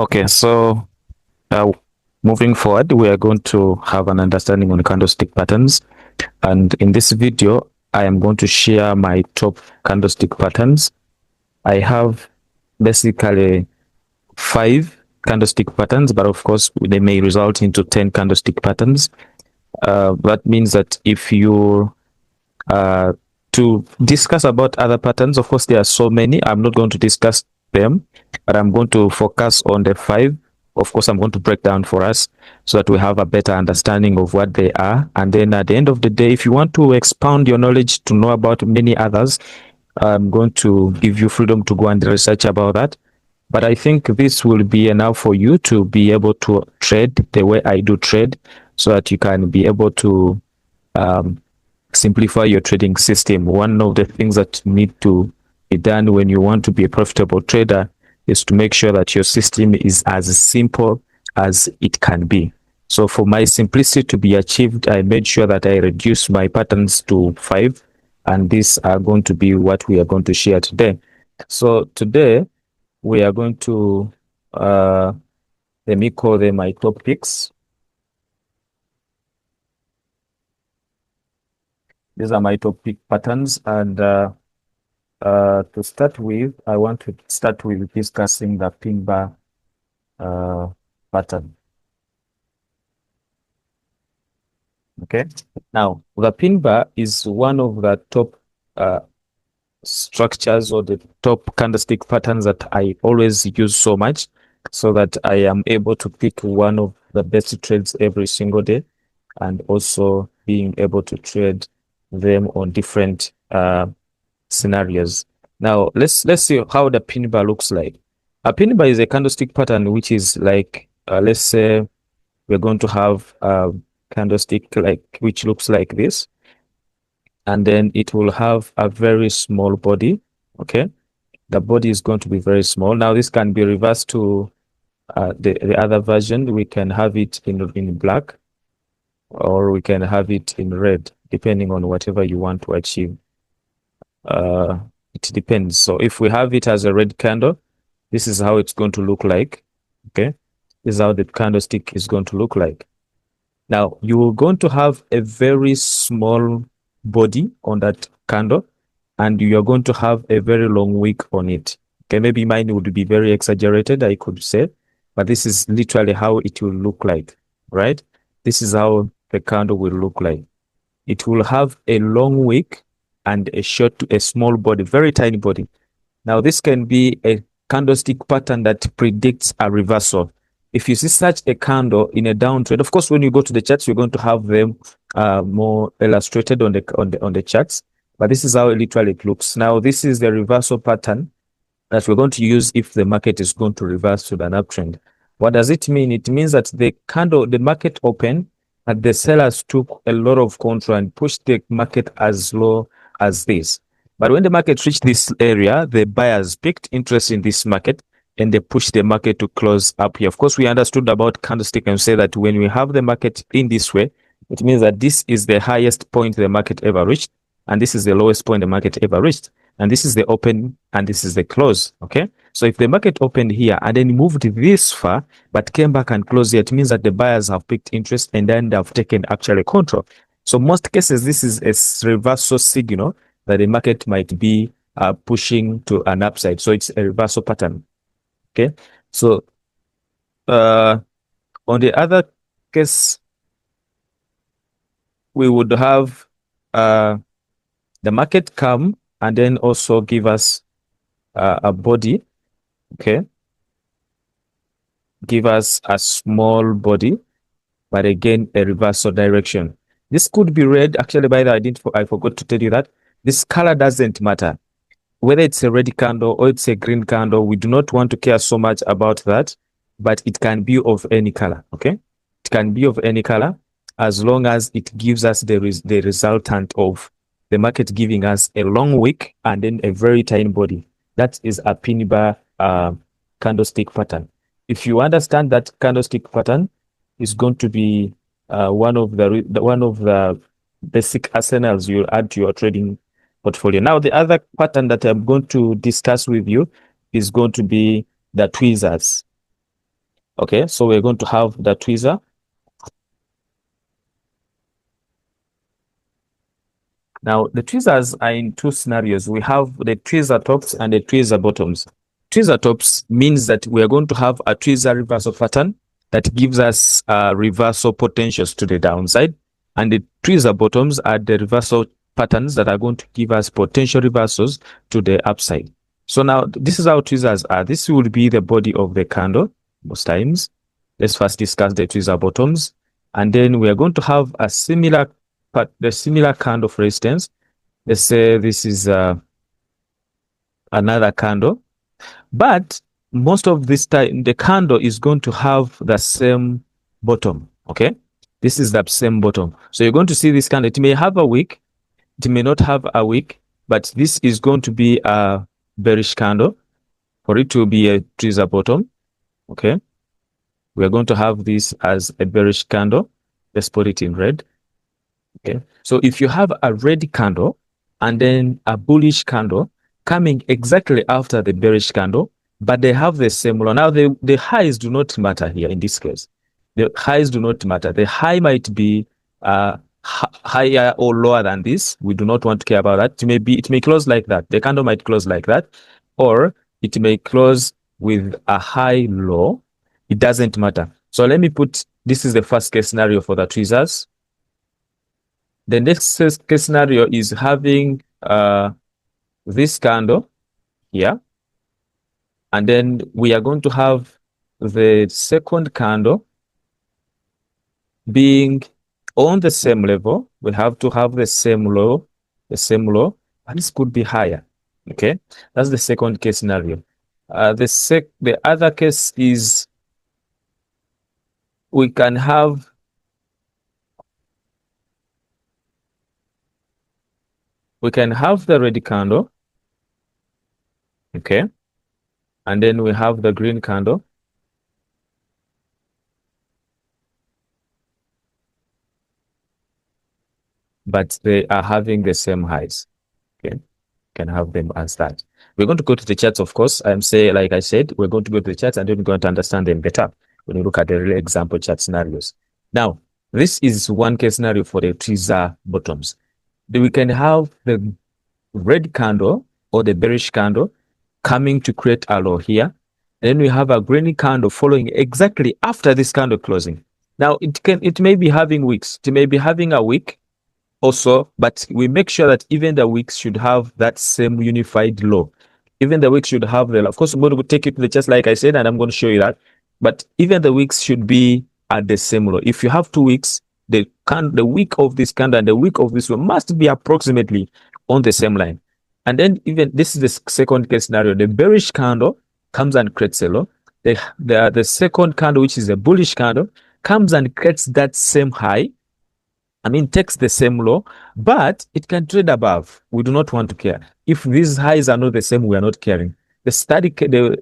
Okay, so uh, moving forward, we are going to have an understanding on candlestick patterns. And in this video, I am going to share my top candlestick patterns. I have basically 5 candlestick patterns, but of course, they may result into 10 candlestick patterns. That means that if you to discuss about other patterns, of course, there are so many. I'm not going to discuss them, but I'm going to focus on the 5. Of course, I'm going to break down for us so that we have a better understanding of what they are. And then at the end of the day, if you want to expound your knowledge to know about many others, I'm going to give you freedom to go and research about that. But I think this will be enough for you to be able to trade the way I do trade so that you can be able to um, simplify your trading system. One of the things that need to be done when you want to be a profitable trader is to make sure that your system is as simple as it can be. So for my simplicity to be achieved, I made sure that I reduce my patterns to 5, and these are going to be what we are going to share today. So today we are going to let me call them my top picks. These are my top pick patterns, and to start with, I want to start with discussing the pin bar pattern. Okay, now the pin bar is one of the top structures or the top candlestick patterns that I always use so much, so that I am able to pick one of the best trades every single day, and also being able to trade them on different scenarios. Now let's see how the pin bar looks like. A pin bar is a candlestick pattern which is like let's say we're going to have a candlestick like which looks like this, and then it will have a very small body. Okay, the body is going to be very small. Now this can be reversed to the other version. We can have it in black, or we can have it in red, depending on whatever you want to achieve. It depends. So if we have it as a red candle, this is how it's going to look like. Okay, this is how the candlestick is going to look like. Now you're going to have a very small body on that candle, and you're going to have a very long wick on it. Okay, maybe mine would be very exaggerated, I could say, but this is literally how it will look like, right? This is how the candle will look like. It will have a long wick and a small body, very tiny body. Now, this can be a candlestick pattern that predicts a reversal. If you see such a candle in a downtrend, of course, when you go to the charts, you're going to have them more illustrated on the charts. But this is how literally it looks. Now, this is the reversal pattern that we're going to use if the market is going to reverse to an uptrend. What does it mean? It means that the market opened, and the sellers took a lot of control and pushed the market as low as this. But when the market reached this area, the buyers picked interest in this market and they pushed the market to close up here. Of course, we understood about candlestick and say that when we have the market in this way, it means that this is the highest point the market ever reached, and this is the lowest point the market ever reached. And this is the open and this is the close. Okay. So if the market opened here and then moved this far, but came back and closed here, it means that the buyers have picked interest and then they've taken actually control. So most cases, this is a reversal signal that the market might be pushing to an upside. So it's a reversal pattern. Okay. So on the other case, we would have the market come and then also give us a body. Okay, give us a small body, but again a reversal direction. This could be red. Actually, by the I forgot to tell you that this color doesn't matter. Whether it's a red candle or it's a green candle, we do not want to care so much about that, but it can be of any color. Okay, it can be of any color as long as it gives us the resultant of the market giving us a long wick and then a very tiny body. That is a pin bar candlestick pattern. If you understand that candlestick pattern is going to be one of the basic arsenals you add to your trading portfolio. Now, the other pattern that I'm going to discuss with you is going to be the tweezers. Okay, so we're going to have the tweezer. Now, the tweezers are in two scenarios. We have the tweezer tops and the tweezer bottoms. Tweezer tops means that we are going to have a tweezer reversal pattern that gives us reversal potentials to the downside. And the tweezer bottoms are the reversal patterns that are going to give us potential reversals to the upside. So now this is how tweezers are. This will be the body of the candle most times. Let's first discuss the tweezer bottoms. And then we are going to have a similar candle, for instance. Let's say this is another candle, but most of this time the candle is going to have the same bottom. Okay, this is the same bottom. So you're going to see this candle. It may have a wick, it may not have a wick, but this is going to be a bearish candle for it to be a tweezer bottom. Okay, we are going to have this as a bearish candle. Let's put it in red. Okay, so if you have a red candle and then a bullish candle coming exactly after the bearish candle, but they have the same low. Now, the highs do not matter here in this case. The highs do not matter. The high might be higher or lower than this. We do not want to care about that. It may close like that. The candle might close like that, or it may close with a high low. It doesn't matter. So let me put, this is the first case scenario for the tweezers. The next case scenario is having this candle here. And then we are going to have the second candle being on the same level. We have to have the same low, and this could be higher. Okay, that's the second case scenario. The other case is we can have the red candle, okay, and then we have the green candle, but they are having the same highs. Okay, can have them as that. We're going to go to the charts, of course. Like I said, we're going to go to the charts and then we're going to understand them better when we look at the real example chart scenarios. Now, this is one case scenario for the tweezer bottoms. Then we can have the red candle or the bearish candle coming to create a low here. And then we have a green candle following exactly after this candle closing. Now, it may be having wicks. It may be having a wick also, but we make sure that even the wicks should have that same unified low. Even the wicks should have of course, I'm going to take it to the chest like I said, and I'm going to show you that. But even the wicks should be at the same low. If you have two wicks, the wick of this candle and the wick of this one must be approximately on the same line. And then even this is the second case scenario. The bearish candle comes and creates a low. The second candle, which is a bullish candle, comes and creates that same high. Takes the same low, but it can trade above. We do not want to care. If these highs are not the same, we are not caring. The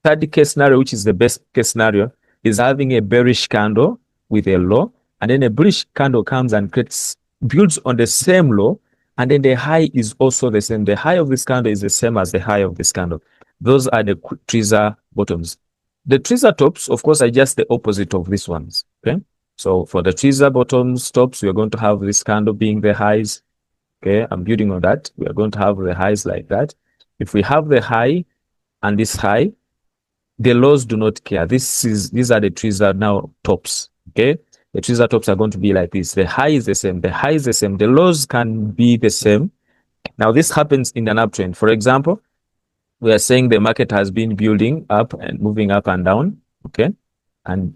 third case scenario, which is the best case scenario, is having a bearish candle with a low, and then a bullish candle comes and builds on the same low, and then the high is also the same. The high of this candle is the same as the high of this candle. Those are the tweezer bottoms. The tweezer tops, of course, are just the opposite of these ones. Okay. So for the tweezer bottoms, tops, we are going to have this candle being the highs. Okay, I'm building on that. We are going to have the highs like that. If we have the high and this high, the lows do not care. These are the tweezer now tops. Okay, the tweezer tops are going to be like this. The high is the same. The high is the same. The lows can be the same. Now this happens in an uptrend. For example, we are saying the market has been building up and moving up and down. Okay,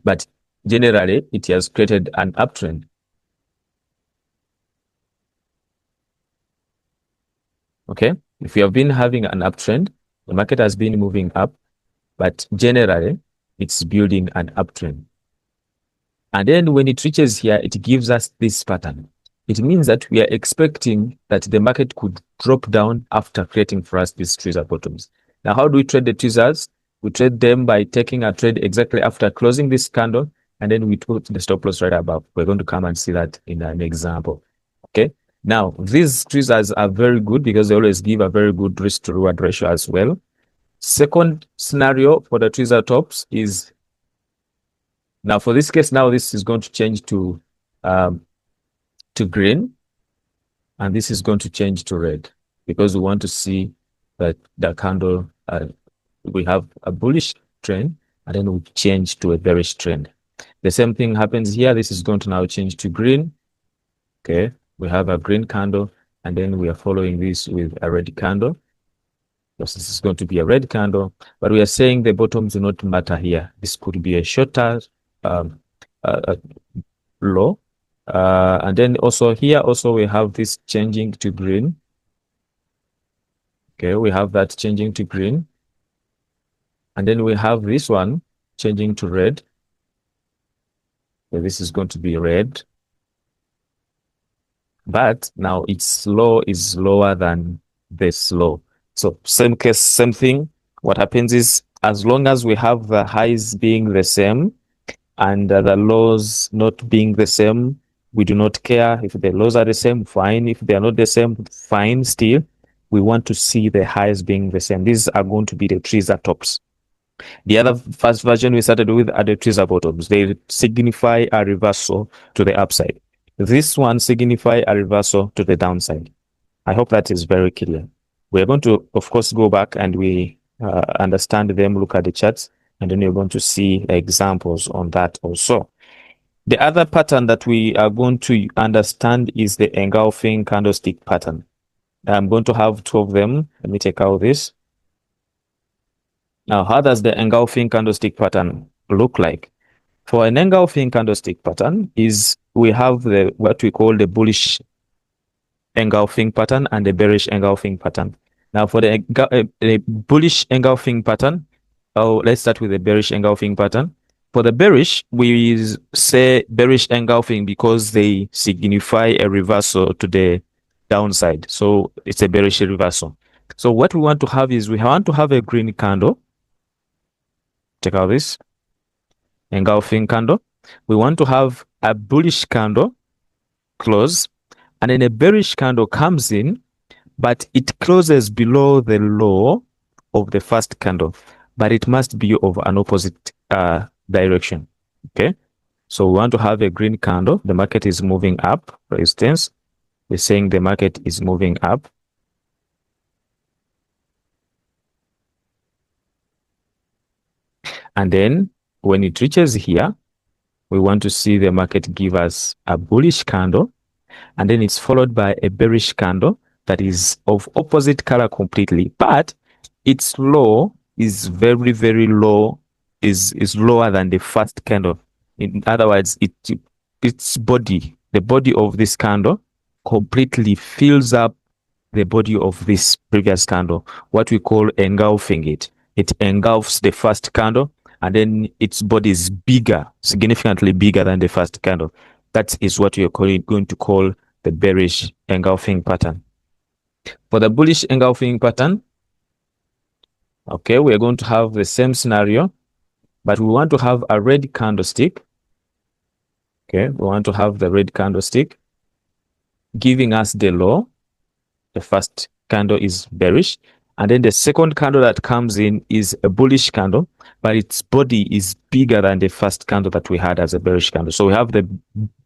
but generally, it has created an uptrend. Okay, if you have been having an uptrend, the market has been moving up, but generally, it's building an uptrend. And then when it reaches here, it gives us this pattern. It means that we are expecting that the market could drop down after creating for us these tweezer bottoms. Now, how do we trade the tweezers? We trade them by taking a trade exactly after closing this candle, and then we put the stop loss right above. We're going to come and see that in an example. Okay. Now, these tweezers are very good because they always give a very good risk to reward ratio as well. Second scenario for the tweezer tops is Now for this case, now this is going to change um, to green, and this is going to change to red because we want to see that the candle, we have a bullish trend, and then we change to a bearish trend. The same thing happens here. This is going to now change to green. Okay, we have a green candle, and then we are following this with a red candle. This is going to be a red candle, but we are saying the bottoms do not matter here. This could be a shorter um, low. And then also here, also we have this changing to green. Okay, we have that changing to green. And then we have this one changing to red. So this is going to be red. But now its low is lower than this low. So same case, same thing. What happens is as long as we have the highs being the same and the lows not being the same, we do not care. If the lows are the same, fine. If they are not the same, fine still. We want to see the highs being the same. These are going to be the trees tops. The other first version we started with are the trees bottoms. They signify a reversal to the upside. This one signify a reversal to the downside. I hope that is very clear. We're going to, of course, go back and we understand them, look at the charts, and then you're going to see examples on that also. The other pattern that we are going to understand is the engulfing candlestick pattern. I'm going to have two of them. Let me take out this. Now, how does the engulfing candlestick pattern look like? For an engulfing candlestick pattern is we have the what we call the bullish engulfing pattern and the bearish engulfing pattern. Now, for the bullish engulfing pattern, let's start with the bearish engulfing pattern. For the bearish, we say bearish engulfing because they signify a reversal to the downside. So it's a bearish reversal. So what we want to have is we want to have a green candle. Check out this engulfing candle. We want to have a bullish candle close, and then a bearish candle comes in, but it closes below the low of the first candle, but it must be of an opposite direction. Okay, so we want to have a green candle. The market is moving up, for instance. We're saying the market is moving up. And then when it reaches here, we want to see the market give us a bullish candle, and then it's followed by a bearish candle that is of opposite color completely, but its low is very, very low, is lower than the first candle. In other words, its body, the body of this candle completely fills up the body of this previous candle, what we call engulfing it. It engulfs the first candle, and then its body is bigger, significantly bigger than the first candle. That is what we are going to call the bearish engulfing pattern. For the bullish engulfing pattern, okay, we are going to have the same scenario, but we want to have a red candlestick. Okay, we want to have the red candlestick giving us the low. The first candle is bearish, and then the second candle that comes in is a bullish candle, but its body is bigger than the first candle that we had as a bearish candle. So we have the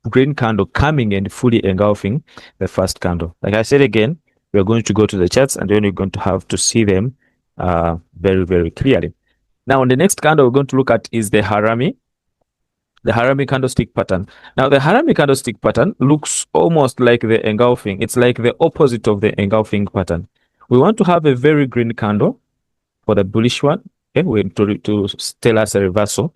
green candle coming and fully engulfing the first candle. Like I said again, we're going to go to the charts, and then we're going to have to see them very, very clearly. Now, on the next candle we're going to look at is the harami candlestick pattern. Now, the harami candlestick pattern looks almost like the engulfing. It's like the opposite of the engulfing pattern. We want to have a very green candle for the bullish one. Okay, to tell us a reversal.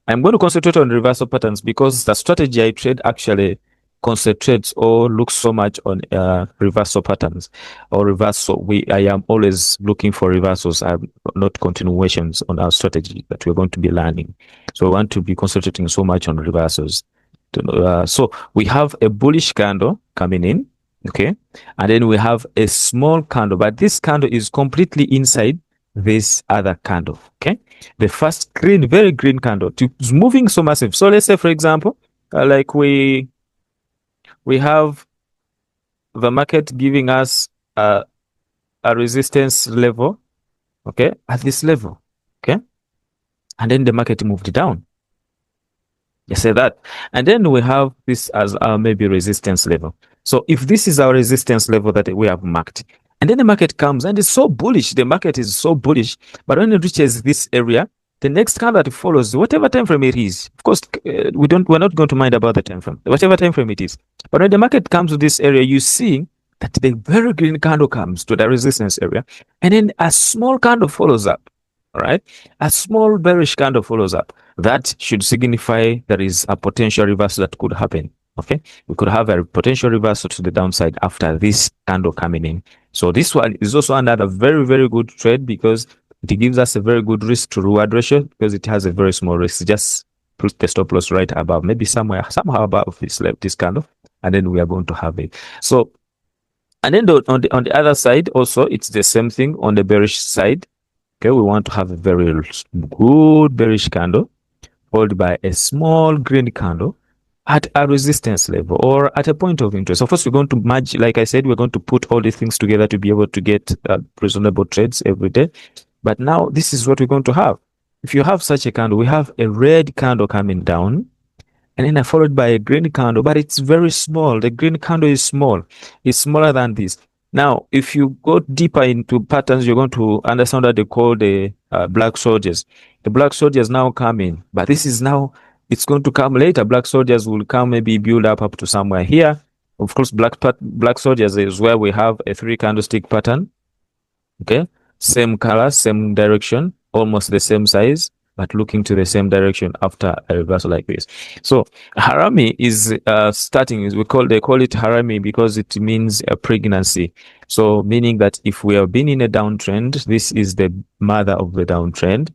I'm going to concentrate on reversal patterns because the strategy I trade actually concentrates or looks so much on reversal patterns or reversal. I am always looking for reversals, not continuations on our strategy that we're going to be learning. So I want to be concentrating so much on reversals. So we have a bullish candle coming in, okay, and then we have a small candle, but this candle is completely inside this other candle. Okay, the first green, very green candle is moving so massive. So let's say, for example, like we have the market giving us a resistance level, okay, at this level, okay, and then the market moved down. You say that. And then we have this as our maybe resistance level. So if this is our resistance level that we have marked, and then the market comes and it's so bullish, the market is so bullish, but when it reaches this area, the next candle that follows, whatever time frame it is, of course, we're not going to mind about the time frame, whatever time frame it is. But when the market comes to this area, you see that the very green candle comes to the resistance area, and then a small candle follows up. All right, a small bearish candle follows up. That should signify there is a potential reversal that could happen. Okay, we could have a potential reversal to the downside after this candle coming in. So this one is also another very, very good trade because it gives us a very good risk to reward ratio because it has a very small risk. Just put the stop loss right above, maybe somehow above this candle, and then we are going to have it. So, and then on the other side also, it's the same thing on the bearish side. Okay, we want to have a very good bearish candle followed by a small green candle at a resistance level or at a point of interest. So first, we're going to merge, like I said, we're going to put all these things together to be able to get reasonable trades every day. But now this is what we're going to have. If you have such a candle, we have a red candle coming down and then followed by a green candle, but it's very small. The green candle is small. It's smaller than this. Now, if you go deeper into patterns, you're going to understand what they call the black soldiers. The black soldiers now come in, but this is now, it's going to come later. Black soldiers will come, maybe build up to somewhere here. Of course, black soldiers is where we have a 3 candlestick pattern. Okay, same color, same direction, almost the same size, but looking to the same direction after a reversal like this. So harami is starting. They call it harami because it means a pregnancy. So meaning that if we have been in a downtrend, this is the mother of the downtrend.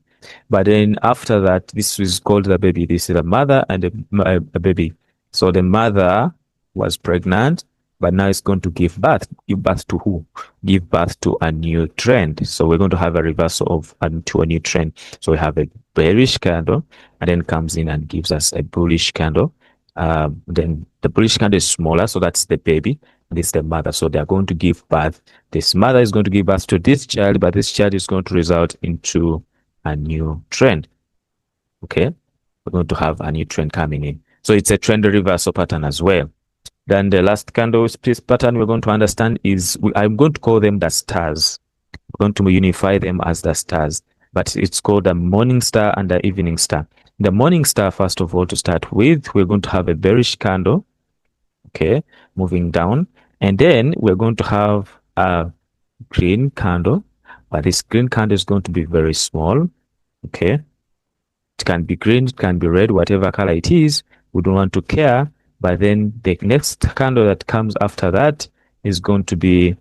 But then after that, this is called the baby. This is a mother and a baby. So the mother was pregnant, but now it's going to give birth. Give birth to who? Give birth to a new trend. So we're going to have a reversal to a new trend. So we have a bearish candle, and then comes in and gives us a bullish candle. Then the bullish candle is smaller, so that's the baby. This is the mother. So they are going to give birth. This mother is going to give birth to this child, but this child is going to result into a new trend. Okay, we're going to have a new trend coming in. So it's a trend reversal pattern as well. Then the last candle space pattern we're going to understand is, I'm going to call them the stars. We're going to unify them as the stars, but it's called the morning star and the evening star. The morning star, first of all, to start with, we're going to have a bearish candle, okay, moving down. And then we're going to have a green candle, but this green candle is going to be very small, okay. It can be green, it can be red, whatever color it is. We don't want to care. But then the next candle that comes after that is going to be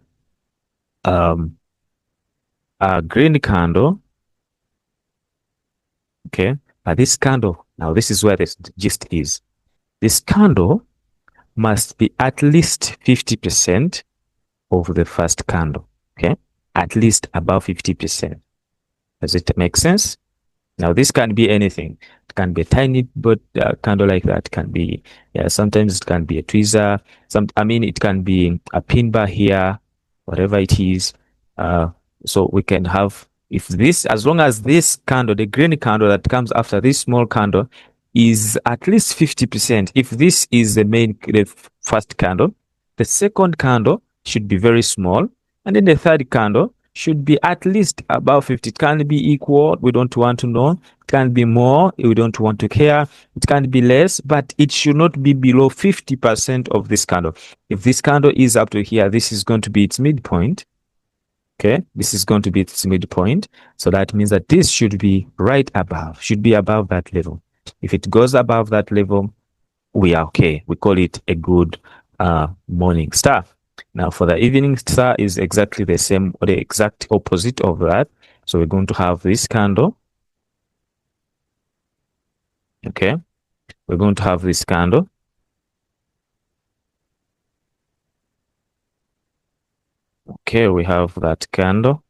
a green candle. Okay. But this candle, now this is where the gist is. This candle must be at least 50% of the first candle. Okay. At least above 50%. Does it make sense? Now, this can be anything. It can be a tiny but candle like that. It can be, yeah, sometimes it can be a tweezer. It can be a pin bar here, whatever it is. So we can have, as long as this candle, the green candle that comes after this small candle is at least 50%. If this is the first candle, the second candle should be very small. And then the third candle should be at least about 50. It can be equal. We don't want to know. It can be more. We don't want to care. It can be less, but it should not be below 50% of this candle. If this candle is up to here, this is going to be its midpoint. Okay, this is going to be its midpoint. So that means that this should be right above, should be above that level. If it goes above that level, we are okay. We call it a good morning star. Now, for the evening star is exactly the same, or the exact opposite of that. So we're going to have this candle. Okay. We're going to have this candle. Okay, we have that candle.